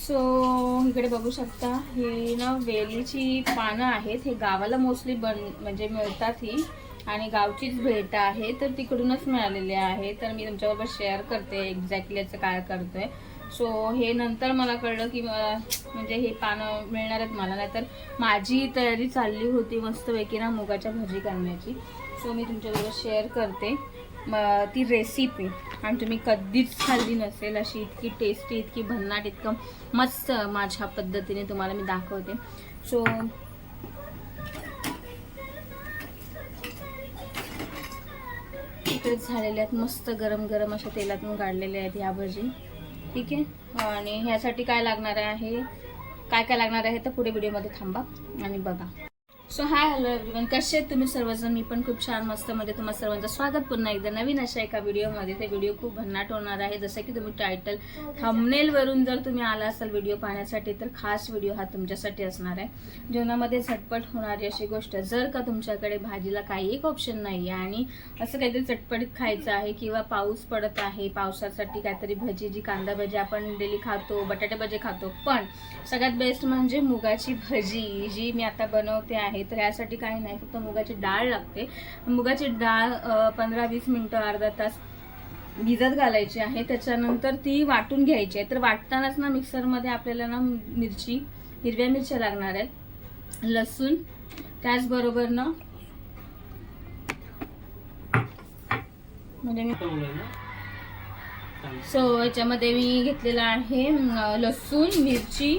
So इकडे बघू शकता ही ना वेलीची पानं आहेत. हे गावाला मोस्टली म्हणजे मिळतात ही, आणि गावचीच भेट आहे, तर तिकडूनच मिळालेली आहे. तर मी तुमच्याबरोबर शेअर करते एक्झॅक्टली याचं काय करतोय. सो हे नंतर मला कळलं की म्हणजे हे पानं मिळणार आहेत मला, नाही तर माझी तयारी चालली होती मस्तपैकी ना मुगाच्या भाजी करण्याची. सो मी तुमच्याबरोबर शेअर करते ती रेसिपी, आणि तुम्ही कधीच खाल्ली नसेल अशी इतकी टेस्टी, इतकी भन्नाट, इतकं मस्त माझ्या पद्धतीने तुम्हाला मी दाखवते. सो इकडे झालेले आहेत मस्त गरम गरम अशा तेलातून काढलेले आहेत ह्या भजी. ठीक आहे, आणि ह्यासाठी काय लागणार आहे, काय काय लागणार आहे तर पुढे व्हिडिओमध्ये थांबा आणि बघा. सो हाय हॅलो एव्हरीवन, कसे आहेत तुम्ही सर्वजण? मी पण खूप छान मस्त मध्ये तुम्हा सर्वांचं स्वागत पुन्हा एकदा नवीन अशा एका व्हिडिओमध्ये. ते व्हिडिओ खूप भन्नाट होणार आहे, जसं की तुम्ही टायटल थंबनेल वरून जर तुम्ही आला असाल व्हिडिओ पाहण्यासाठी तर खास व्हिडिओ हा तुमच्यासाठी असणार आहे. जीवनामध्ये झटपट होणारी अशी गोष्ट, जर का तुमच्याकडे भाजीला काही एक ऑप्शन नाही आहे आणि असं काहीतरी चटपटीत खायचं आहे किंवा पाऊस पडत आहे, पावसासाठी काहीतरी भजी, जी कांदा भजी आपण डेली खातो, बटाटे भजी खातो, पण सगळ्यात बेस्ट म्हणजे मुगाची भजी जी मी आता बनवते आहे. तर यासाठी काही नाही, फक्त मुगाची डाळ लागते. मुगाची डाळ 15-20 मिनिटं अर्धा तास भिजत घालायची आहे. त्याच्यानंतर ती वाटून घ्यायची आहे. तर वाटतानाच ना मिक्सरमध्ये आपल्याला ना मिरची, हिरव्या मिरच्या लागणार आहेत, लसूण, त्याचबरोबर ना म्हणजे सो याच्यामध्ये मी घेतलेला आहे लसूण, मिरची,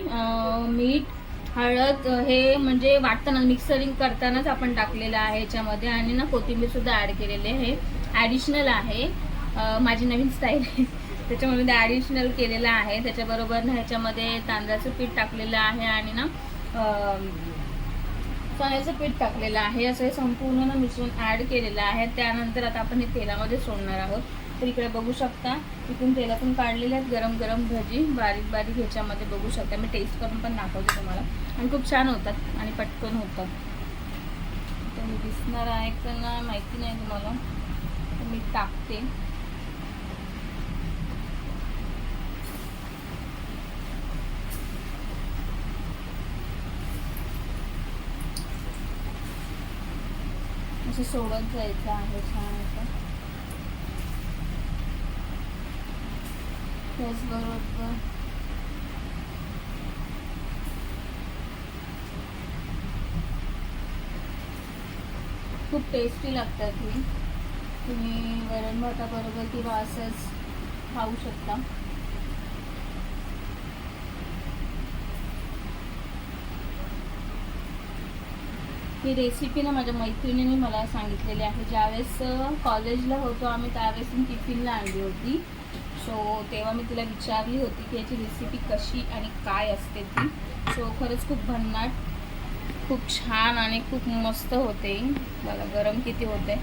मीठ, हळद. हे म्हणजे वाटताना मिक्सरिंग करतानाच आपण ताकलेलं आहे याच्यामध्ये, आणि ना कोथिंबीर सुद्धा ॲड केलेली आहे. ॲडिशनल आहे, माझी नवीन स्टाईल आहे त्याच्यामुळे ते ॲडिशनल केलेलं आहे. त्याच्याबरोबर ना ह्याच्यामध्ये तांदळाचं पीठ टाकलेलं आहे आणि ना चण्याचं पीठ टाकलेलं आहे. असं हे संपूर्ण ना मिश्रण ॲड केलेलं आहे. त्यानंतर आता आपण हे तेलामध्ये सोडणार आहोत. तर इकडे बघू शकता इथून तेलातून काढलेले आहेत गरम गरम भजी, बारीक बारीक ह्याच्यामध्ये बघू शकता. मी टेस्ट करून पण दाखवते तुम्हाला, आणि खूप छान होतात आणि पटकन होतात. तर मी दिसणार आहे का ना माहिती नाही तुम्हाला, तर मी टाकते. असं सोडत जायचं आहे छान असं. त्याचबरोबर खूप टेस्टी लागतात ही. तुम्ही वरण भाताबरोबर किंवा असंच खाऊ शकता. ही रेसिपी ना माझ्या मैत्रिणीने मला सांगितलेली आहे. ज्यावेळेस कॉलेजला होतो आम्ही त्यावेळेस मी टिफिनला आणली होती. सो तेव्हा मी तिला विचारली होती की याची रेसिपी कशी आणि काय असते ती. सो खरंच खूप भन्नाट, खूप छान आणि खूप मस्त होते. मला गरम किती होते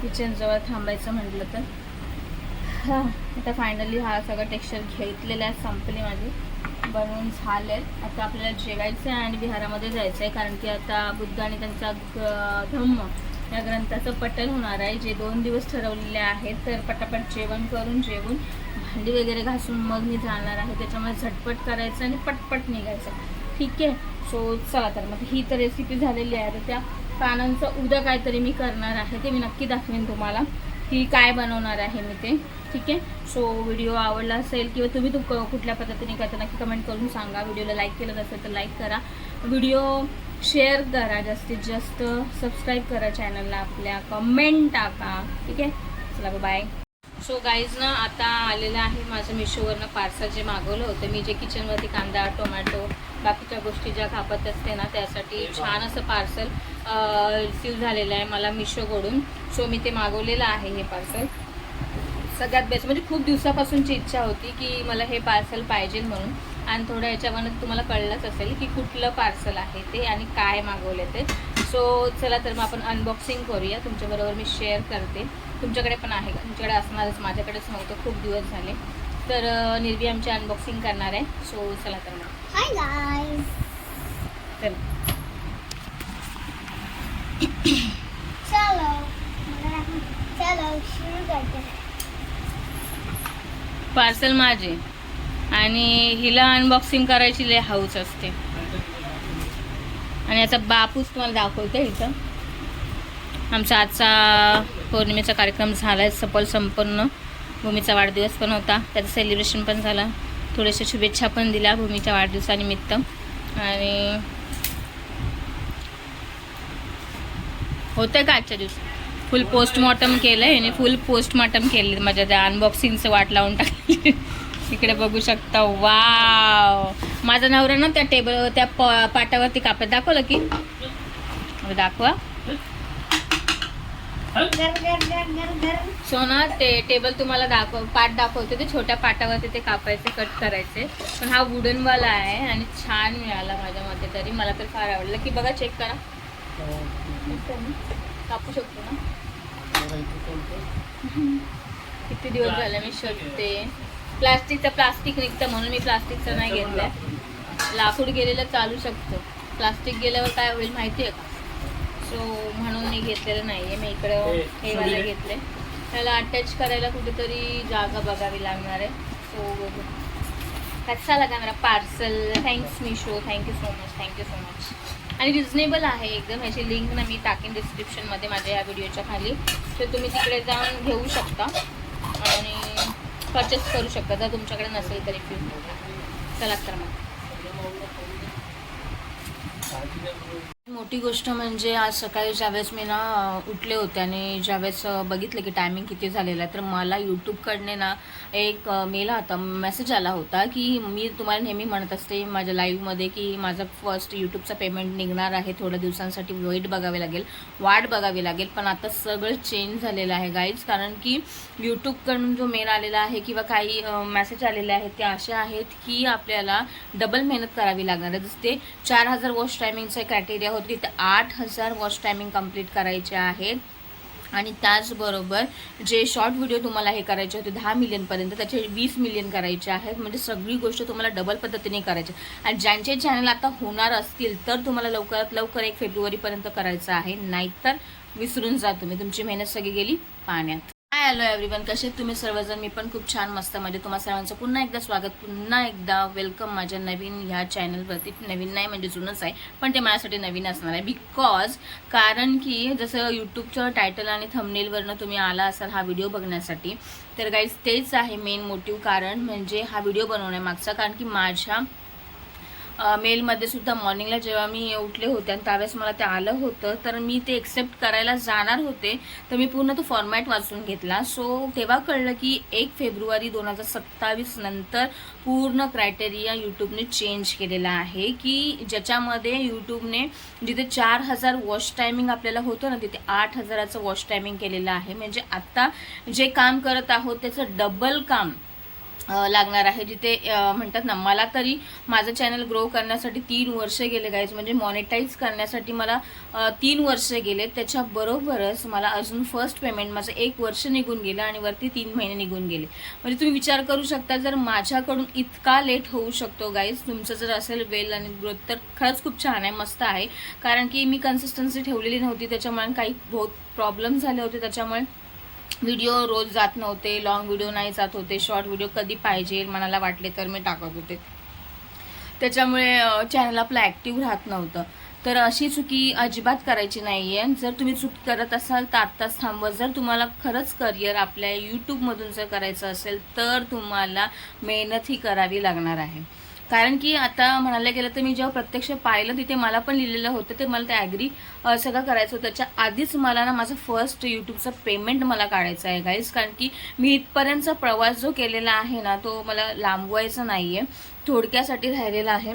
किचनजवळ थांबायचं म्हटलं तर. हां, आता फायनली हा सगळा टेक्स्चर घेतलेला आहे, संपली माझी, बनवून झालेत. आता आपल्याला जेवायचं आहे आणि विहारामध्ये जायचं आहे, कारण की आता बुद्ध आणि त्यांचा धम्म या ग्रंथाचं पठण होणार आहे, जे 2 दिवस ठरवलेले आहेत. तर पटापट जेवण करून जेवून भांडी वगैरे घासून मग मी जाणार आहे. त्याच्यामुळे झटपट करायचं आणि पटपट निघायचं. ठीक आहे, सो चला. तर मग ही तर रेसिपी झालेली आहे. तर त्या पानांचं उद्या काहीतरी मी करणार आहे, ते मी नक्की दाखवेन तुम्हाला की काय बनवणार आहे मी ते. ठीक आहे, सो व्हिडिओ आवडला असेल किंवा तुम्ही कुठल्या पद्धतीने करता नक्की कमेंट करून सांगा. व्हिडिओला लाईक केलं नसेल तर लाईक करा, व्हिडिओ शेअर करा, जास्तीत जास्त सबस्क्राईब करा चॅनलला आपल्या, कमेंट टाका. ठीक आहे, चला बाय. सो गाईज ना आता आलेलं आहे माझं मिशोवरनं पार्सल जे मागवलं होतं मी, जे किचनवरती कांदा, टोमॅटो, बाकीच्या गोष्टी ज्या कापत असते ना त्यासाठी छान असं पार्सल रिसीव झालेलं आहे मला मिशोकडून. सो मी ते मागवलेलं आहे हे पार्सल. सगळ्यात बेस्ट म्हणजे खूप दिवसापासूनची इच्छा होती की मला हे पार्सल पाहिजे म्हणून, आणि थोड्या याच्यावरनं तुम्हाला कळलंच असेल की कुठलं पार्सल आहे ते आणि काय मागवले ते. सो चला तर मग आपण अनबॉक्सिंग करूया, तुमच्याबरोबर मी शेअर करते. तुमच्याकडे पण आहे का? तुमच्याकडे असणारच, माझ्याकडेच नव्हतं, खूप दिवस झाले. तर निर्वी आमची अनबॉक्सिंग करणार आहे. सो चला तर मग. हाय गाईज, चलो चलो शुरू करते हैं. पार्सल माझे आणि हिला अनबॉक्सिंग करायची लय हौस असते. आणि याचा बापूस तुम्हाला दाखवते. इथं आमचा आजचा पौर्णिमेचा कार्यक्रम झाला आहे सफल संपन्न. भूमीचा वाढदिवस पण होता, त्याचं सेलिब्रेशन पण झालं, थोड्याशा शुभेच्छा पण दिल्या भूमीच्या वाढदिवसानिमित्त. आणि होतं का आजच्या दिवशी फुल पोस्टमॉर्टम केलं आहे आणि फुल पोस्टमॉर्टम केले माझ्या त्या अनबॉक्सिंगचं वाट लावून टाकली. इकडे बघू शकता. वाव, माझा नवरा ना त्या टेबल त्या पाटावरती कापड दाखवलं की दाखवा. सो ना ते टेबल तुम्हाला पाट दाखवते, ते छोट्या पाटावरती ते कापायचे, कट करायचे. पण हा वुडनवाला आहे आणि छान मिळाला माझ्या मते तरी. मला तर फार आवडलं. की बघा, चेक करा, कापू शकतो ना. किती दिवस झाले मी शोधते. प्लास्टिक निघतं म्हणून मी प्लास्टिकचं नाही घेतलंय. लाकूड गेलेलं चालू शकतं, प्लास्टिक गेल्यावर काय होईल माहिती आहे का. सो म्हणून मी घेतलेलं नाही आहे. मी इकडं हे वाला घेतले. त्याला अटॅच करायला कुठेतरी जागा बघावी लागणार आहे. सो बघू कसा लागा मेरा parcel. Thanks Meesho, thank you so much. आणि रिजनेबल आहे एकदम. ह्याची लिंक ना मी टाकेन डिस्क्रिप्शनमध्ये माझ्या या व्हिडिओच्या खाली, तर तुम्ही तिकडे जाऊन घेऊ शकता आणि परचेस करू शकता जर तुमच्याकडे नसेल तरी. चला तर मग. मोठी गोष्ट म्हणजे आज सकाळी ज्यावेळेस मी ना उठले होते आणि ज्यावेळेस बघितलं की टायमिंग किती झालेला आहे, तर मला यूट्यूबकडने ना एक मेसेज आला होता की मी तुम्हाला नेहमी म्हणत असते माझ्या लाईव्हमध्ये की माझं फर्स्ट यूट्यूबचा पेमेंट निघणार आहे, थोड्या दिवसांसाठी वाट बघावी लागेल. पण आता सगळं चेंज झालेलं आहे गाईज. कारण की यूट्यूबकडून जो मेल आलेला आहे किंवा काही मेसेज आलेले आहेत ते असे आहेत की आपल्याला डबल मेहनत करावी लागणार आहे. जसं ते 4000 वॉच टायमिंगचं क्रायटेरिया होतं, तिथे 8000 वॉच टायमिंग कंप्लीट करायचे आहेत. आणि त्याचबरोबर जे शॉर्ट व्हिडिओ तुम्हाला हे करायचे होते 10 मिलियनपर्यंत, त्याचे 20 मिलियन करायचे आहेत. म्हणजे सगळी गोष्ट तुम्हाला डबल पद्धतीने करायची. आणि ज्यांचे चॅनल आता होणार असतील तर तुम्हाला लवकरात लवकर 1 फेब्रुवारीपर्यंत करायचं आहे, नाहीतर विसरून जा तुम्ही, तुमची मेहनत सगळी गेली पाण्यात. हाय हॅलो एव्हरीवन, कसे तुम्ही सर्वजण. मी पण खूप छान मस्त. म्हणजे तुम्हा सर्वांचं पुन्हा एकदा स्वागत, पुन्हा एकदा वेलकम माझ्या नवीन ह्या चॅनलवरती. नवीन नाही म्हणजे जुनंच आहे, पण ते माझ्यासाठी नवीन असणार आहे. कारण की जसं यूट्यूबचं टायटल आणि थंबनेलवरनं तुम्ही आला असाल हा व्हिडिओ बघण्यासाठी, तर गाईज तेच आहे मेन मोटिव्ह कारण म्हणजे हा व्हिडिओ बनवण्यामागचा. कारण की माझ्या मेलमध्ये सुद्धा मॉर्निंगला जेव्हा मी उठले होते आणि त्यावेळेस मला ते आलं होतं, तर मी ते एक्सेप्ट करायला जाणार होते, तर मी पूर्ण तो फॉर्मॅट वाचून घेतला. सो तेव्हा कळलं की 1 फेब्रुवारी 2027 नंतर पूर्ण क्रायटेरिया यूट्यूबने चेंज केलेला आहे, की ज्याच्यामध्ये यूट्यूबने जिथे 4000 वॉच टायमिंग आपल्याला होतं ना, तिथे 8000चं वॉच टायमिंग केलेलं आहे. म्हणजे आत्ता जे काम करत आहोत त्याचं डबल काम लागणार आहे. जिथे म्हणतात ना, मला तरी माझं चॅनल ग्रो करण्यासाठी 3 वर्ष गेले गाईज. म्हणजे मॉनिटाईज करण्यासाठी मला 3 वर्ष गेले. त्याच्याबरोबरच मला अजून फर्स्ट पेमेंट माझं 1 वर्ष निघून गेलं आणि वरती 3 महिने निघून गेले. म्हणजे तुम्ही विचार करू शकता जर माझ्याकडून इतका लेट होऊ शकतो गाईज, तुमचं जर असेल वेल आणि ग्रोथ, तर खरंच खूप छान आहे, मस्त आहे. कारण की मी कन्सिस्टन्सी ठेवलेली नव्हती, त्याच्यामुळे काही बहुत प्रॉब्लेम झाले होते. त्याच्यामुळे व्हिडिओ रोज जात नव्हते, लॉंग व्हिडिओ नाही जात होते, शॉर्ट व्हिडिओ कधी पाहिजे मनाला वाटले तर मी टाकत होते. त्याच्यामुळे चॅनल आपलं ॲक्टिव्ह राहत नव्हतं. तर अशी चुकी अजिबात करायची नाही आहे. जर तुम्ही चुकी करत असाल तर आत्ताच थांबवा. जर तुम्हाला खरंच करिअर आपल्या यूट्यूबमधून जर करायचं असेल तर तुम्हाला मेहनतही करावी लागणार आहे. कारण की आता म्हणायला गेलं तर मी जेव्हा प्रत्यक्ष पाहिलं तिथे मला पण लिहिलेलं होतं, ते मला ते ॲग्री सगळं करायचं होतं. त्याच्या आधीच मला ना माझं फर्स्ट यूट्यूबचं पेमेंट मला काढायचं आहे गाईज. कारण की मी इथपर्यंतचा प्रवास जो केलेला आहे ना, तो मला लांबवायचा नाही आहे, थोडक्यासाठी राहिलेला आहे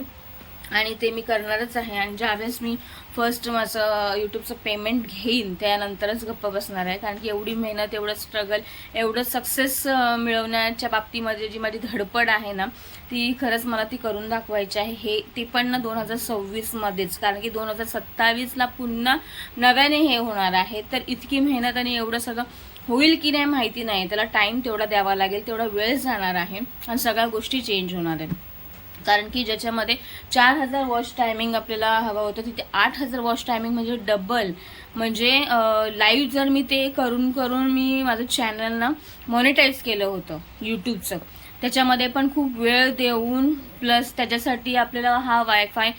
आणि ते मी करणारच आहे. आणि ज्यावेळेस मी फर्स्ट माझं यूट्यूबचं पेमेंट घेईन त्यानंतरच गप्प बसणार आहे. कारण की एवढी मेहनत, एवढं स्ट्रगल, एवढं सक्सेस मिळवण्याच्या बाबतीमध्ये जी माझी धडपड आहे ना, ती खरंच मला ती करून दाखवायची आहे. हे ती पण ना 2026मध्येच. कारण की 2027ला पुन्हा नव्याने हे होणार आहे. तर इतकी मेहनत आणि एवढं सगळं होईल की नाही माहिती नाही. त्याला टाईम तेवढा द्यावा लागेल, तेवढा वेळ जाणार आहे आणि सगळ्या गोष्टी चेंज होणार आहेत. कारण की ज्याच्यामध्ये 4000 वॉच टायमिंग आपल्याला हवं होतं, तिथे 8000 वॉच टायमिंग म्हणजे डबल. म्हणजे लाईव्ह जर मी ते करून मी माझं चॅनल ना मॉनिटाईज केलं होतं यूट्यूबचं, त्याच्यामध्ये पण खूप वेळ देऊन प्लस त्याच्यासाठी आपल्याला हा वायफाय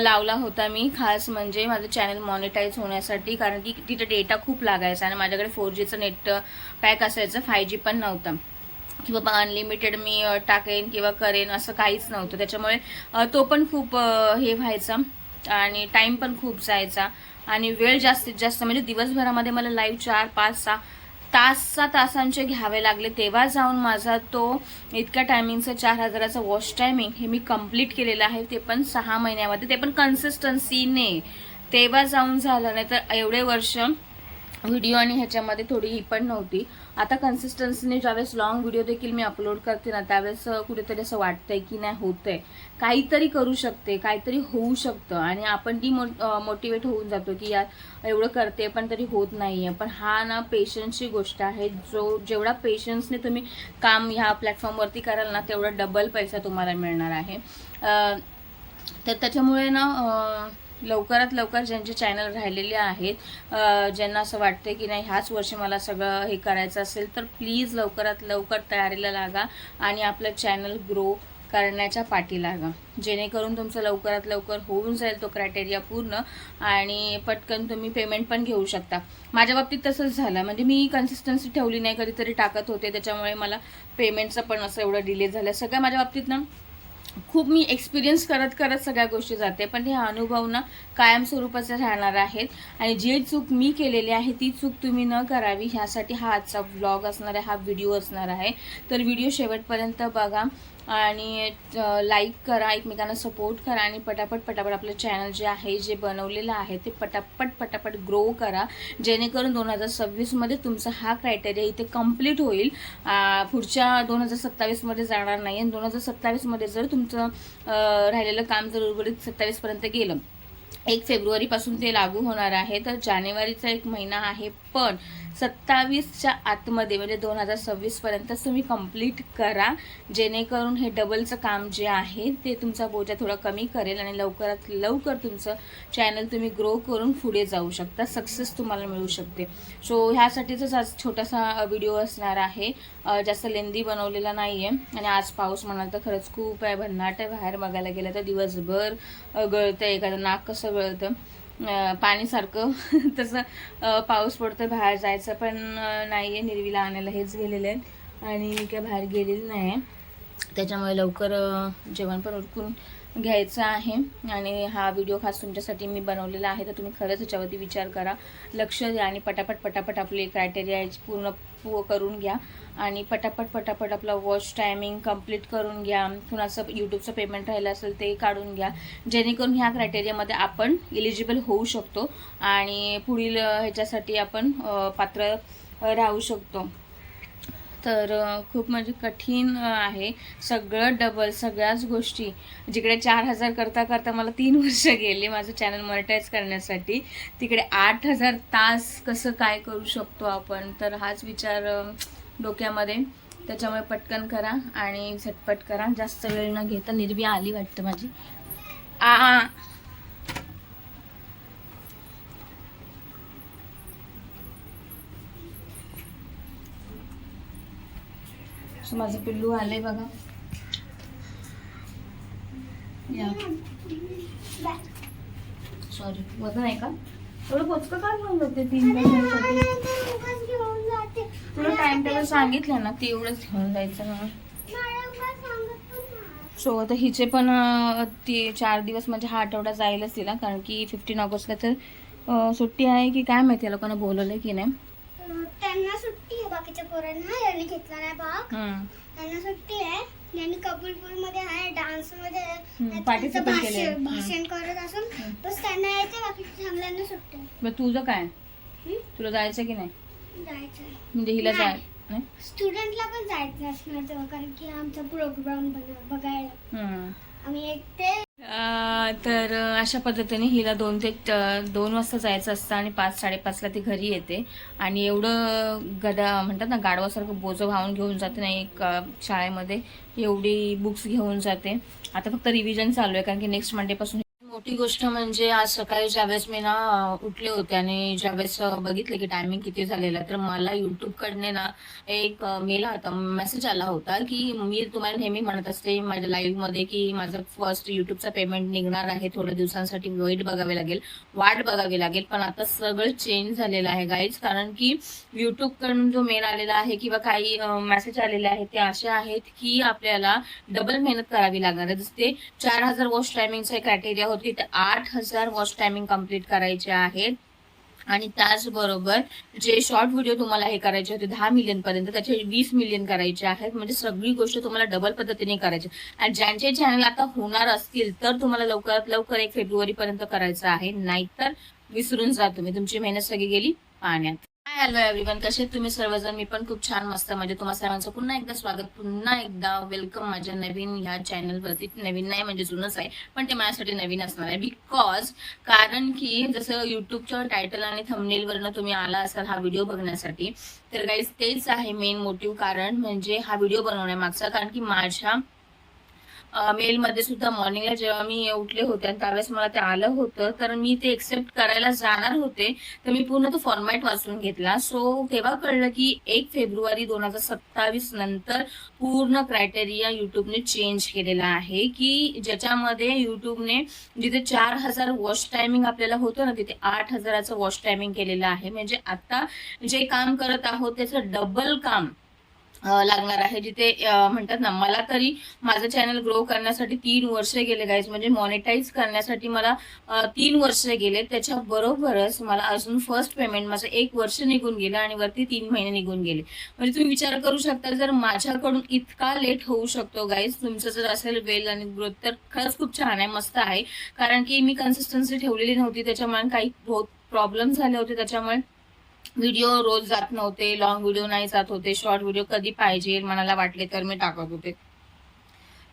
लावला होता मी खास, म्हणजे माझं चॅनल मॉनिटाईज होण्यासाठी, कारण की तिथे डेटा खूप लागायचा आणि माझ्याकडे 4Gचं नेट पॅक असायचं, 5G पण नव्हतं की बाबा अनलिमिटेड मी टाकेन किंवा करेन असं काहीच नव्हतं. त्याच्यामुळे तो पण खूप हे व्हायचा आणि टाईम पण खूप जायचा आणि वेळ जास्तीत जास्त, म्हणजे दिवसभरामध्ये मला लाईव्ह 4, 5, 6 तासांचे घ्यावे लागले, तेव्हा जाऊन माझा तो इतक्या टायमिंगचा 4000चा वॉच टायमिंग हे मी कंप्लीट केलेलं आहे, ते पण 6 महिन्यामध्ये, ते पण कन्सिस्टन्सीने, तेव्हा जाऊन झालं. नाही तर एवढे वर्ष व्हिडिओ आणि ह्याच्यामध्ये थोडी ही पण नव्हती. आता कन्सिस्टन्सीने ज्यावेळेस लॉंग व्हिडिओ देखील मी अपलोड करते ना, त्यावेळेस कुठेतरी असं वाटतंय की नाही होतंय, काहीतरी करू शकते, काहीतरी होऊ शकतं आणि आपण मोटिवेट होऊन जातो की यार एवढं करते पण तरी होत नाहीये. पण हा ना पेशन्सची गोष्ट आहे. जेवढा पेशन्सने तुम्ही काम ह्या प्लॅटफॉर्मवरती कराल ना, तेवढा डबल पैसा तुम्हाला मिळणार आहे. तर त्याच्यामुळे ना लवकरात लवकर ज्यांचे चॅनल राहिलेले आहेत, ज्यांना असं वाटतं की नाही ह्याच वर्षी मला सगळं हे करायचं असेल, तर प्लीज लवकरात लवकर तयारीला लागा आणि आपलं चॅनल ग्रो करण्याच्या पाठी लागा, जेणेकरून तुमचं लवकरात लवकर होऊन जाईल तो क्रायटेरिया पूर्ण आणि पटकन तुम्ही पेमेंट पण घेऊ शकता. माझ्या बाबतीत तसंच झालं, म्हणजे मी कन्सिस्टन्सी ठेवली नाही, कधीतरी टाकत होते, त्याच्यामुळे मला पेमेंटचं पण असं एवढं डिले झालं. सगळं माझ्या बाबतीत ना खूप मी एक्सपिरियन्स करत करत सगळ्या गोष्टी जाते, पण हे अनुभव ना कायमस्वरूपाचे राहणार आहेत आणि जे चूक मी केलेली आहे ती चूक तुम्ही न करावी ह्यासाठी हा आजचा व्लॉग असणार आहे, हा व्हिडिओ असणार आहे. तर व्हिडिओ शेवटपर्यंत बघा आणि लाईक करा, एकमेकांना सपोर्ट करा आणि पटापट आपलं चॅनल जे आहे, जे बनवलेलं आहे ते पटापट ग्रो करा, जेणेकरून 2026मध्ये तुमचा हा क्रायटेरिया इथे कंप्लीट होईल. पुढच्या 2027मध्ये जाणार नाही आणि 2027मध्ये जर तुमचं राहिलेलं काम जर उर्वरित 27पर्यंत गेलं, 1 फेब्रुवारीपासून ते लागू होणार आहे, तर जानेवारीचा 1 महिना आहे, पण 27च्या आतमध्ये म्हणजे 2026पर्यंत तुम्ही कंप्लीट करा, जेणेकरून हे डबलचं काम जे आहे ते तुमचा बोजा थोडा कमी करेल आणि लवकरात लवकर तुमचं चॅनल तुम्ही ग्रो करून पुढे जाऊ शकता, सक्सेस तुम्हाला मिळू शकते. सो ह्यासाठीच आज छोटासा व्हिडिओ असणार आहे, जास्त लेंदी बनवलेला नाही आहे. आणि आज पाऊस म्हणाल तर खरंच खूप आहे, भन्नाट आहे, बाहेर बघायला गेलं तर दिवसभर गळतं, एखादं नाक कसं गळतं पाणीसारखं तसं पाऊस पडतो, बाहेर जायचं पण नाही आहे. निर्वीला आणायला हेच गेलेले आहेत आणि मी काय बाहेर गेलेली नाही आहे, त्याच्यामुळे लवकर जेवण पण उरकून घ्यायचं आहे. आणि हा व्हिडिओ खास तुमच्यासाठी मी बनवलेला आहे, तर तुम्ही खरंच ह्याच्यावरती विचार करा, लक्ष द्या आणि पटापट आपले क्रायटेरिया पूर्ण करून घ्या आणि पटापट आपला वॉच टायमिंग कंप्लीट करून घ्या. कुणाचं यूट्यूबचं पेमेंट राहिलं असेल ते काढून घ्या, जेणेकरून ह्या क्रायटेरियामध्ये आपण एलिजिबल होऊ शकतो आणि पुढील ह्याच्यासाठी आपण पात्र राहू शकतो. तर खूप म्हणजे कठीण आहे सगळं, डबल सगळ्याच गोष्टी. जिकडे 4000 करता मला 3 वर्ष गेले माझं चॅनल मॉनिटाईज करण्यासाठी, तिकडे 8000 तास कसं काय करू शकतो आपण, तर हाच विचार डोक्यामध्ये. त्याच्यामुळे पटकन करा आणि झटपट करा, जास्त वेळ न घेता. निर्वी आली वाटतं माझी. माझं पिल्लू आलंय बघा. या सॉरी वजन आहे का थोडं पोचकं का घेऊन जाते 3 महिन्यांसाठी? तुला टाइम टेबल सांगितलं ना, ते एवढंच घेऊन जायचं ना. सो आता हिचे पण 4 दिवस म्हणजे हा आठवडा जाईलच तिला, कारण की 15 ऑगस्टला तर सुट्टी आहे की काय माहिती, लोकांना बोलवलं की नाही. त्यांना सुट्टी आहे, बाकीच्या पोरांना यांनी घेतला नाही भाग, त्यांना सुट्टी आहे. यांनी कबूलपूरमध्ये आहे, डान्समध्ये भाषण करत असून बस त्यांना यायचं, बाकीच्या सगळ्यांना सुट्टी. मग तुझं काय, तुला जायचं की नाही? जायचं म्हणजे हिला जाय स्टुडंटला पण जायचं असणार तेव्हा, कारण की आमचा प्रोग्राम बघायला आम्ही एकटे. तर अशा पद्धतीने हिला 2 वाजता जायचं असतं आणि 5-5:30ला ती घरी येते आणि एवढं म्हणतात ना गाढवासारखं बोजं वाहून घेऊन जाते ना एक शाळेमध्ये, एवढी बुक्स घेऊन जाते. आता फक्त रिव्हिजन चालू आहे, कारण की नेक्स्ट मंडेपासून मोठी गोष्ट म्हणजे आज सकाळी ज्यावेळेस मी ना उठले होते आणि ज्यावेळेस बघितलं की टायमिंग किती झालेला, तर मला कडने ना एक मेल होता, मेसेज आला होता की मी तुम्हाला नेहमी म्हणत असते माझ्या लाईव्ह मध्ये की माझं फर्स्ट युट्यूबचा पेमेंट निघणार आहे, थोड्या दिवसांसाठी वाट बघावी लागेल. पण आता सगळं चेंज झालेलं आहे गाईज, कारण की कडून जो मेल आलेला आहे किंवा काही मेसेज आलेले आहेत ते असे आहेत की आपल्याला डबल मेहनत करावी लागणार आहे. जसे ते 4000 वॉच टायमिंगचा क्रायटेरिया होती, तर 8000 वॉच टायमिंग कम्प्लीट करायचे आहेत. आणि त्याचबरोबर जे शॉर्ट व्हिडिओ तुम्हाला हे करायचे होते 10 मिलियन पर्यंत, त्याचे 20 मिलियन करायचे आहेत. म्हणजे सगळी गोष्ट तुम्हाला डबल पद्धतीने करायची. आणि ज्यांचे चॅनल आता होणार असतील तर तुम्हाला लवकरात लवकर 1 फेब्रुवारी पर्यंत करायचं आहे, नाहीतर विसरून जा तुम्ही, तुमची मेहनत सगळी गेली पाण्यात. हाय हॅलो एव्हरीवन, कसे तुम्ही सर्वजण? मी पण खूप छान मस्त. म्हणजे तुम्हा सर्वांचं पुन्हा एकदा स्वागत, पुन्हा एकदा वेलकम माझ्या नवीन ह्या चॅनलवरती. नवीन नाही म्हणजे जुनच आहे, पण ते माझ्यासाठी नवीन असणार आहे. कारण की जसं युट्यूबच्या टायटल आणि थंबनेलवरनं तुम्ही आला असाल हा व्हिडिओ बघण्यासाठी, तर गाईज तेच आहे मेन मोटिव्ह कारण म्हणजे हा व्हिडिओ बनवण्यामागचा. कारण की माझ्या मेलमध्ये सुद्धा मॉर्निंगला जेव्हा मी उठले होते आणि त्यावेळेस मला ते आलं होतं, तर मी ते एक्सेप्ट करायला जाणार होते, तर मी पूर्ण तो फॉर्मॅट वाचून घेतला. सो तेव्हा कळलं की 1 फेब्रुवारी 2027 नंतर पूर्ण क्रायटेरिया युट्यूबने चेंज केलेला आहे, की ज्याच्यामध्ये युट्यूबने जिथे 4000 वॉच टायमिंग आपल्याला होतं ना, तिथे 8000चं वॉच टायमिंग केलेलं आहे. म्हणजे आता जे काम करत आहोत त्याचं डबल काम लागणार आहे. जिथे म्हणतात ना, मला तरी माझं चॅनल ग्रो करण्यासाठी 3 वर्ष गेले गाईज. म्हणजे मॉनिटाईज करण्यासाठी मला 3 वर्ष गेले. त्याच्या बरोबरच मला अजून फर्स्ट पेमेंट माझं 1 वर्ष निघून गेलं आणि वरती 3 महिने निघून गेले. म्हणजे तुम्ही विचार करू शकता, जर माझ्याकडून इतका लेट होऊ शकतो गाईज, तुमचं जर असेल वेल आणि ग्रोथ, तर खरंच खूप छान आहे, मस्त आहे. कारण की मी कन्सिस्टन्सी ठेवलेली नव्हती, त्याच्यामुळे काही बहुत प्रॉब्लेम झाले होते. त्याच्यामुळे व्हिडिओ रोज जात नव्हते, लॉंग व्हिडिओ नाही जात होते, शॉर्ट व्हिडिओ कधी पाहिजे मनाला वाटले तर मी टाकत होते.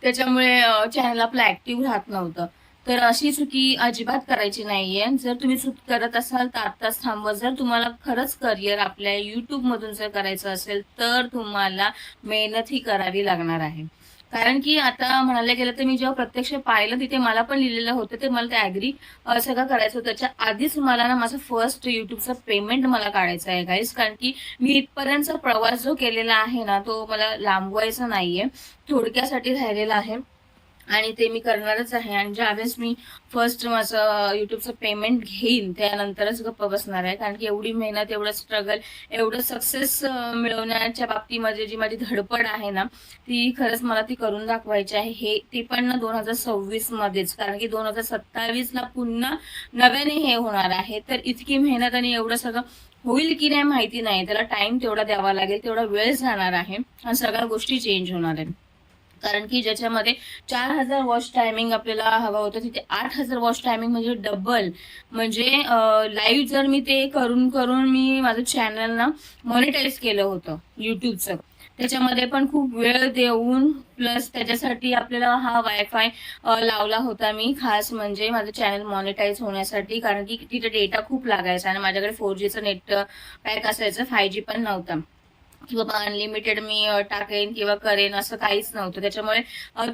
त्याच्यामुळे चॅनल आपलं ऍक्टिव्ह राहत नव्हतं. तर अशी चुकी अजिबात करायची नाहीये. जर तुम्ही चूक करत असाल तर आत्ताच थांबवा. जर तुम्हाला खरंच करिअर आपल्या युट्यूब मधून जर करायचं असेल तर तुम्हाला मेहनत ही करावी लागणार आहे. कारण की आता म्हणायला गेलं तर मी जेव्हा प्रत्यक्ष पाहिलं तिथे मला पण लिहिलेलं होतं, ते मला ते ऍग्री सगळं करायचं होतं. त्याच्या आधीच मला ना माझं फर्स्ट युट्यूबचं पेमेंट मला काढायचं आहे गाईज. कारण की मी इथपर्यंतचा प्रवास जो केलेला आहे ना, तो मला लांबवायचा नाहीये, थोडक्यासाठी राहिलेला आहे आणि ते मी करणारच आहे. आणि ज्यावेळेस मी फर्स्ट माझं युट्यूबचं पेमेंट घेईन त्यानंतरच गप्प बसणार आहे. कारण की एवढी मेहनत, एवढं स्ट्रगल, एवढं सक्सेस मिळवण्याच्या बाबतीमध्ये जी माझी धडपड आहे ना, ती खरंच मला ती करून दाखवायची आहे. हे ते पण ना 2026 मध्येच, कारण की 2027 ला पुन्हा नव्याने हे होणार आहे. तर इतकी मेहनत आणि एवढं सगळं होईल की नाही माहिती नाही. त्याला टाइम तेवढा द्यावा लागेल, तेवढा वेळ जाणार आहे आणि सगळ्या गोष्टी चेंज होणार आहेत. कारण की ज्याच्यामध्ये 4000 वॉच टायमिंग आपल्याला हवा होता, तिथे 8000 वॉच टायमिंग म्हणजे डबल. म्हणजे लाईव्ह जर मी ते करून करून मी माझं चॅनल ना मॉनिटाईज केलं होतं युट्यूबचं. त्याच्यामध्ये पण खूप वेळ देऊन प्लस त्याच्यासाठी आपल्याला हा वायफाय लावला होता मी खास, म्हणजे माझं चॅनल मॉनिटाईज होण्यासाठी. कारण की तिथे डेटा खूप लागायचा आणि माझ्याकडे 4Gचं नेट पॅक असायचं, 5G पण नव्हता की बाबा अनलिमिटेड मी टाकेन किंवा करेन, असं काहीच नव्हतं. त्याच्यामुळे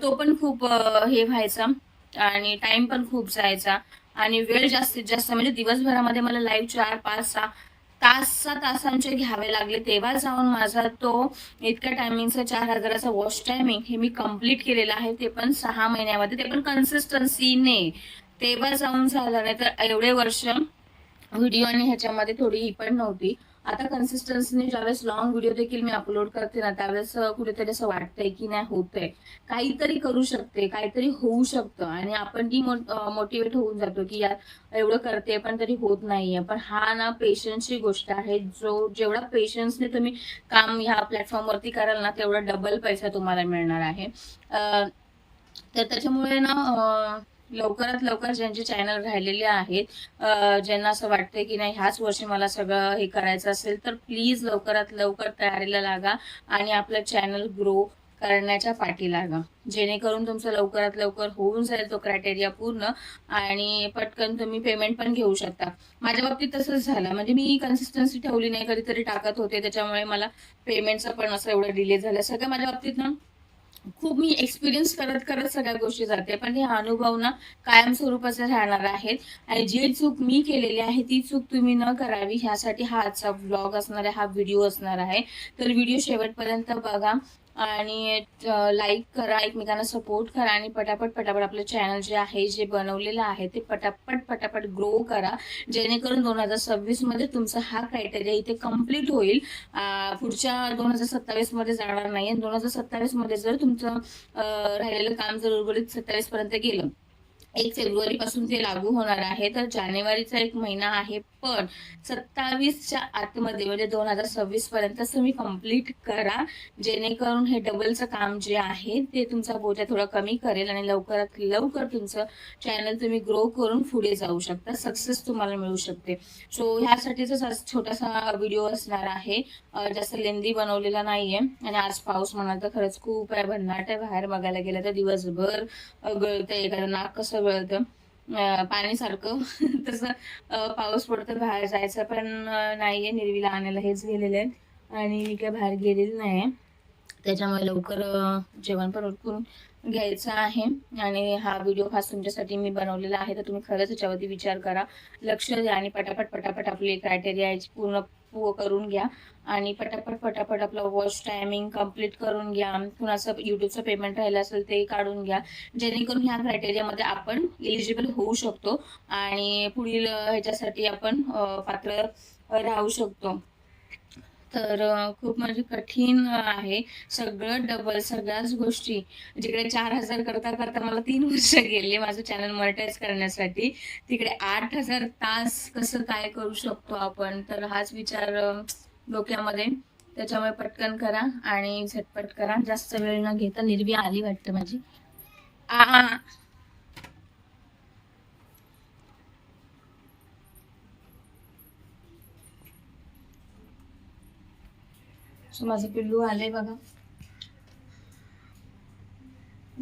तो पण खूप हे व्हायचा आणि टाइम पण खूप जायचा आणि वेळ जास्तीत जास्त म्हणजे दिवसभरामध्ये मला लाईव्ह 4, 5, 6 तासांचे घ्यावे लागले. तेव्हा जाऊन माझा तो इतक्या टायमिंगचा 4000चा वॉच टायमिंग हे मी कम्प्लीट केलेला आहे, ते पण 6 महिन्यामध्ये, ते पण कन्सिस्टन्सीने. तेव्हा जाऊन झालं, नाही तर एवढे वर्ष व्हिडिओ आणि ह्याच्यामध्ये थोडी ही पण नव्हती. आता कन्सिस्टन्सीने ज्यावेळेस लॉंग व्हिडिओ देखील मी अपलोड करते ना, त्यावेळेस कुठेतरी असं वाटतंय की नाही होतंय, काहीतरी करू शकते, काहीतरी होऊ शकतं. आणि आपण ती मोटिवेट होऊन जातो की यार एवढं करते पण तरी होत नाहीये. पण हा ना पेशन्सची गोष्ट आहे. जेवढा पेशन्सने तुम्ही काम ह्या प्लॅटफॉर्मवरती कराल ना, तेवढा डबल पैसा तुम्हाला मिळणार आहे. तर त्याच्यामुळे ना लवकरात लवकर ज्यांचे चॅनल राहिलेले आहेत, ज्यांना असं वाटतंय की नाही ह्याच वर्षी मला सगळं हे करायचं असेल, तर प्लीज लवकरात लवकर तयारीला लागा आणि आपलं चॅनल ग्रो करण्याच्या पाठी लागा, जेणेकरून तुमचं लवकरात लवकर होऊन जाईल तो क्रायटेरिया पूर्ण आणि पटकन तुम्ही पेमेंट पण घेऊ शकता. माझ्या बाबतीत तसंच झालं. म्हणजे मी कन्सिस्टन्सी ठेवली नाही, कधीतरी टाकत होते, त्याच्यामुळे मला पेमेंटचं पण असं एवढं डिले झालं. सगळं माझ्या बाबतीत ना खूप मी एक्सपिरियन्स करत करत सगळ्या गोष्टी जाते, पण हे अनुभव ना कायमस्वरूपाचे राहणार आहेत. आणि जी चूक मी केलेली आहे ती चूक तुम्ही न करावी ह्यासाठी हा आजचा व्लॉग असणार आहे, हा व्हिडिओ असणार आहे. तर व्हिडिओ शेवटपर्यंत बघा आणि लाईक करा, एकमेकांना सपोर्ट करा आणि पटापट पटापट आपलं चॅनल जे आहे, जे बनवलेलं आहे ते पटापट पटापट ग्रो करा, जेणेकरून 2026 मध्ये तुमचा हा क्रायटेरिया इथे कम्प्लीट होईल. पुढच्या 2027 मध्ये जाणार नाही. 2027 मध्ये जर तुमचं राहिलेलं काम जर उर्वरित 27 पर्यंत गेलं, 1 फेब्रुवारी पासून ते लागू होणार आहे, तर जानेवारीचा 1 महिना आहे, पण 27च्या आतमध्ये म्हणजे 2026 पर्यंत तुम्ही कम्प्लीट करा, जेणेकरून हे डबलचं काम जे आहे ते तुमचा बोजा थोडा कमी करेल आणि लवकरात लवकर तुमचं चॅनल तुम्ही ग्रो करून पुढे जाऊ शकता, सक्सेस तुम्हाला मिळू शकते. सो ह्यासाठीच छोटासा व्हिडिओ असणार आहे, जास्त लेंदी बनवलेला नाहीये. आणि आज पाऊस म्हणाल तर खरंच खूप आहे, भन्नाट आहे. बाहेर बघायला गेलं तर दिवसभर गळतं, एखादं नाक कसं गळतं पाणी सारखं तसं पाऊस पडतो. बाहेर जायचं पण नाहीये, निर्वीला आणायला हेच गेलेले आहेत आणि मी काय बाहेर गेलेली नाही, त्याच्यामुळे लवकर जेवण पण उरकून घ्यायचं आहे. आणि हा व्हिडिओ खास तुमच्यासाठी मी बनवलेला आहे, तर तुम्ही खरंच याच्यावरती विचार करा, लक्ष द्या आणि पटापट पटापट आपली क्रायटेरिया पूर्ण करून घ्या आणि पटापट पटापट आपलं वॉच टायमिंग कम्प्लीट करून घ्या. कुणाचं युट्यूबचं पेमेंट राहिलं असेल ते काढून घ्या, जेणेकरून ह्या क्रायटेरियामध्ये आपण एलिजिबल होऊ शकतो आणि पुढील ह्याच्यासाठी आपण पात्र राहू शकतो. तर खूप म्हणजे कठीण आहे सगळं, डबल सगळ्याच गोष्टी. जिकडे 4000 करता करता मला 3 वर्ष गेले माझं चॅनल मॉनिटाईज करण्यासाठी, तिकडे 8000 तास कसं काय करू शकतो आपण, तर हाच विचार डोक्यामध्ये. त्याच्यामुळे पटकन करा आणि झटपट करा, जास्त वेळ न घेता. निर्वी आली वाटतं माझी. सो माझं पिल्लू आलंय बघा.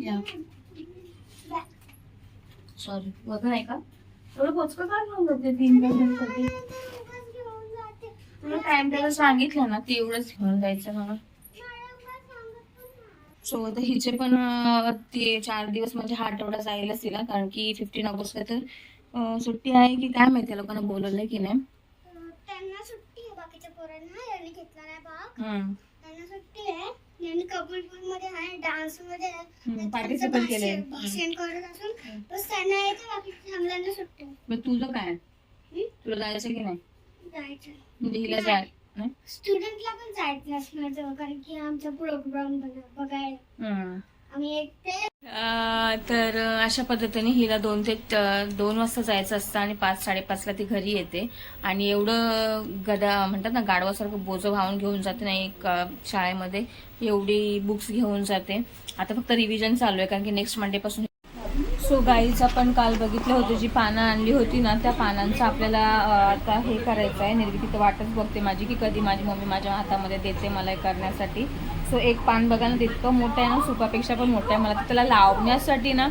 या सॉरी बघा नाही का एवढं पोचकं का घेऊन जाते 3 तासांसाठी. तुला टाइम टेबल सांगितलं ना, तेवढंच घेऊन जायचं म्हणून. सो आता हिचे पण ते 4 दिवस म्हणजे हा आठवडा जायलाच तिला, कारण की 15 ऑगस्ट तर सुट्टी आहे की काय माहिती, लोकांना बोलवलंय की नाही. त्यांना सुट्टी आहे, बाकीच्या पोरांना यांनी घेतला नाही भाग. त्यांना सुट्टी आहे, यांनी कबूलपूर मध्ये आहे, डान्स मध्ये पार्टिसिपेट केले, भाषण करत असून बस त्यांना यायचं, बाकीच्या चांगल्यांना सुट्टी. मग तुझं काय, तुला जायचं की नाही? जायचं म्हणजे हिला जाय नाही, स्टुडंटला पण जायचं असणार, कारण की आमचा प्रोग्राम बघायला आम्ही एकटे. तर अशा पद्धतीने हिला 2 ते 2 वाजता जायचं असतं आणि 5-5:30ला ती घरी येते. आणि एवढं गदा म्हणतात ना, गाढवासारखं बोजं वाहून घेऊन जाते नाही शाळेमध्ये, एवढी बुक्स घेऊन जाते. आता फक्त रिव्हिजन चालू आहे, कारण की नेक्स्ट मंडे पासून. सो गाईच आपण काल बघितलं होतं, जी पानं आणली होती ना, त्या पानांचं आपल्याला आता हे करायचं आहे. निर्वी तिथं वाटच बघते माझी की कधी माझी मम्मी माझ्या हातामध्ये देते मला हे करण्यासाठी. सो एक पान बघा ना, तितकं मोठं आहे ना, सुपापेक्षा पण मोठं आहे. मला त्याला लावण्यासाठी ना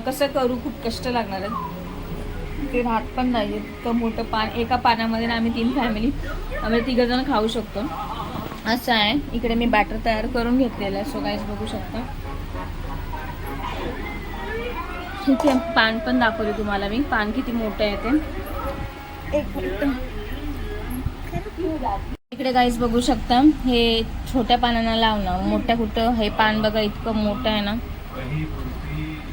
कसं करू, खूप कष्ट लागणार आहे, ते राहत पण नाही इतकं मोठं पान. एका पानामध्ये ना आम्ही 3 फॅमिली आम्ही 3 जण खाऊ शकतो, असं आहे. इकडे मी बॅटर तयार करून घेतलेलं आहे. सो गाईज बघू शकता, इथे पान पण दाखवते तुम्हाला मी, पान किती मोठं आहे ते. एक मिनिट, इकडे गाईज बघू शकता, हे छोट्या पानांना लावणं, मोठ्या कुठं. हे पान बघा इतकं मोठं आहे ना,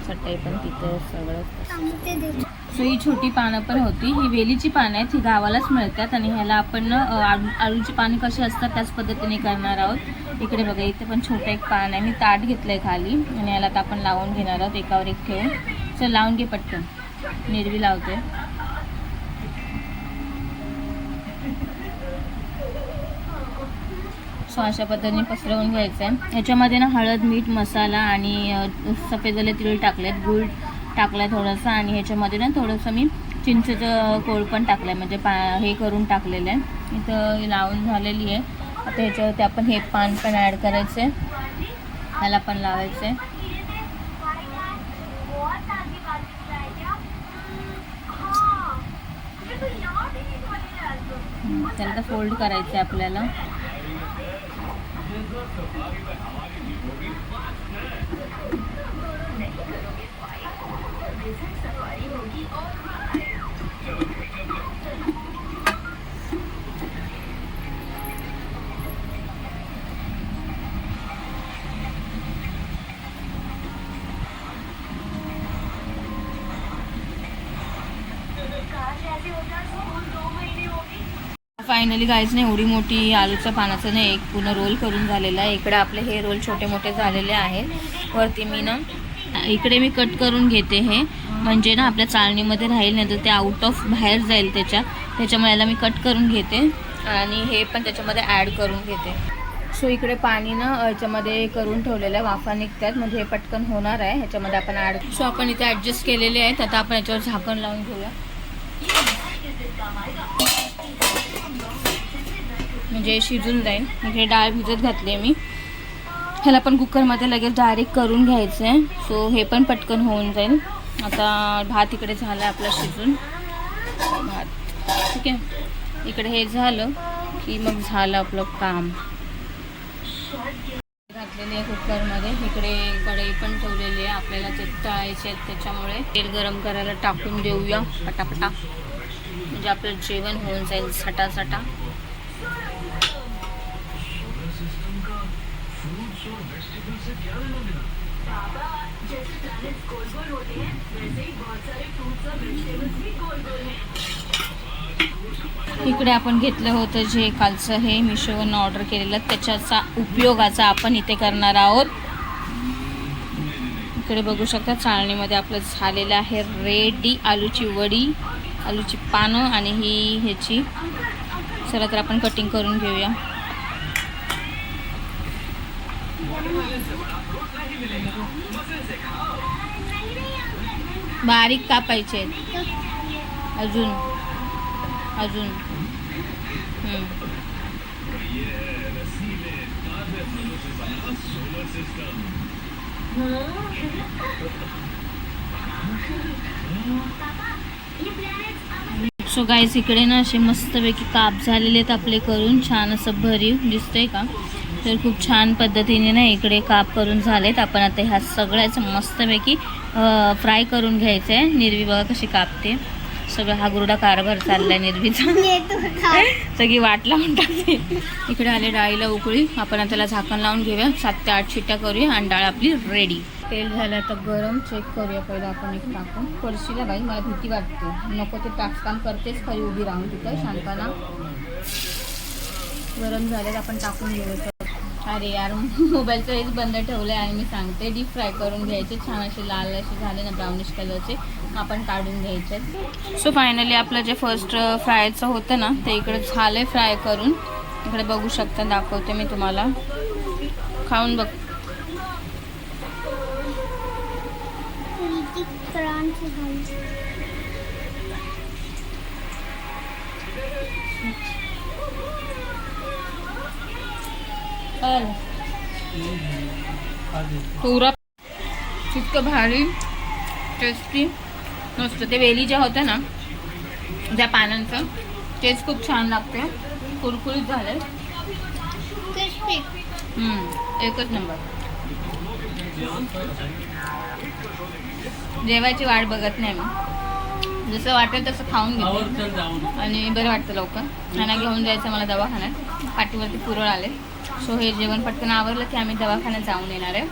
चटई पण तिथं सगळं. सो ही छोटी पानं पण होती, ही वेलीची पानं आहेत, ही गावालाच मिळतात. आणि ह्याला आपण आळूची पानं कशी असतात त्याच पद्धतीने करणार आहोत. इकडे बघा, इथे पण छोटं एक पान आहे, मी ताट घेतलंय खाली आणि याला आता आपण लावून घेणार आहोत, एकावर एक ठेवून. चल लावून घे पटकन, निर्वी लावते. सो अशा पद्धतीने पसरवून घ्यायचं आहे. ह्याच्यामध्ये ना हळद, मीठ, मसाला आणि सफेदवाले तीळ टाकलेत, गूळ टाकलाय थोडंसं, आणि ह्याच्यामध्ये ना थोडंसं मी चिंचेचं कोळ पण टाकलं आहे, म्हणजे हे करून टाकलेलं आहे. इथं लावून झालेली आहे. आता ह्याच्यावरती आपण हे पान पण ॲड करायचं आहे, ह्याला पण लावायचं आहे. त्याला फोल्ड करायचं आहे आपल्याला. फायनली गाईज नाही एवढी मोठी आलूच्या पानाचं नाही एक पूर्ण रोल करून झालेला आहे. इकडे आपले हे रोल छोटे मोठे झालेले आहेत. वरती मी ना इकडे मी कट करून घेते हे, म्हणजे ना आपल्या चाळणीमध्ये राहील नाही तर ते आउट ऑफ बाहेर जाईल त्याच्यामुळे याला मी कट करून घेते आणि हे पण त्याच्यामध्ये ॲड करून घेते. सो इकडे पाणी ना याच्यामध्ये करून ठेवलेलं आहे, वाफा निघतात म्हणजे हे पटकन होणार आहे. ह्याच्यामध्ये आपण ॲड सो आपण इथे ॲडजस्ट केलेले आहेत. आता आपण याच्यावर झाकण लावून घेऊया म्हणजे शिजून जाईल. इकडे डाळ भिजत घातली मी, ह्याला पण कुकरमध्ये लगेच डायरेक्ट करून घ्यायचं आहे. सो हे पण पटकन होऊन जाईल. आता भात इकडे झाला आपला शिजून भात, ठीक आहे. इकडे हे झालं की मग झालं आपलं काम. घातलेले आहे कुकरमध्ये. इकडे कढई पण ठेवलेली आहे, आपल्याला ते तळायचे आहेत त्याच्यामुळे तेल गरम करायला टाकून देऊया पटापटा, म्हणजे आपलं जेवण होऊन जाईल सटासटा. इकडे आपण घेतलं होतं जे कालचं हे मिशोवरनं ऑर्डर केलेलं त्याच्याचा उपयोगाचा आपण इथे करणार आहोत. इकडे बघू शकता चाळणीमध्ये आपलं झालेलं आहे रेडी आलूची वडी, आलूची पानं आणि ही ह्याची. चला तर आपण कटिंग करून घेऊया. बारीक कापायचे आहेत अजून अजून. सो गाईस इकडे ना असे मस्तपैकी काप झालेले आहेत आपले करून, छान असं भरीव दिसतंय का. तर खूप छान पद्धतीने ना इकडे काप करून झालेत. आपण आता ह्या सगळ्याच मस्तपैकी फ्राय करून घ्यायचं आहे. निर्वी बघा कशी कापते, सगळं हा गुरुडा कारभार चाललाय निर्वीचा, सगळी वाट लावून टाकते. इकडे आले डाळीला उकळी, आपण आता त्याला झाकण लावून घेऊया. 7 ते 8 शिट्ट्या करूया आणि डाळ आपली रेडी. तेल झालं आता गरम, चेक करूया पहिलं आपण एक टाकून. पडशीला बाई मला भीती वाटते, नको ते काम करतेच खरी उभी राहून तिथं शांतपणा. गरम झालेलं आपण टाकून घेऊया. अरे यार मोबाईलचं हेच बंद ठेवलं आहे आणि मी सांगते डीप फ्राय करून घ्यायचे, छान असे लाल असे झाले ना ब्राउनिश कलरचे, आपण काढून घ्यायचे. सो फायनली आपलं जे फर्स्ट फ्रायचं होतं ना ते इकडे झालं आहे फ्राय करून. इकडे बघू शकता, दाखवते मी तुम्हाला, खाऊन बघ. पुरा इतकं भारी टेस्टी मस्त. ते वेली ज्या होत्या ना त्या पानांचं टेस्ट खूप छान लागते, कुरकुरीत झाले, एकच नंबर. जेवायची वाट बघत नाही मी, जसं वाटेल तसं खाऊन घेते आणि बरं वाटतं. लवकर त्यांना घेऊन जायचं मला दवाखान्यात, पाठीवरती पुरळ आले. सो हे जेवण पटकन आवरलं की आम्ही दवाखान्यात जाऊन येणार आहे.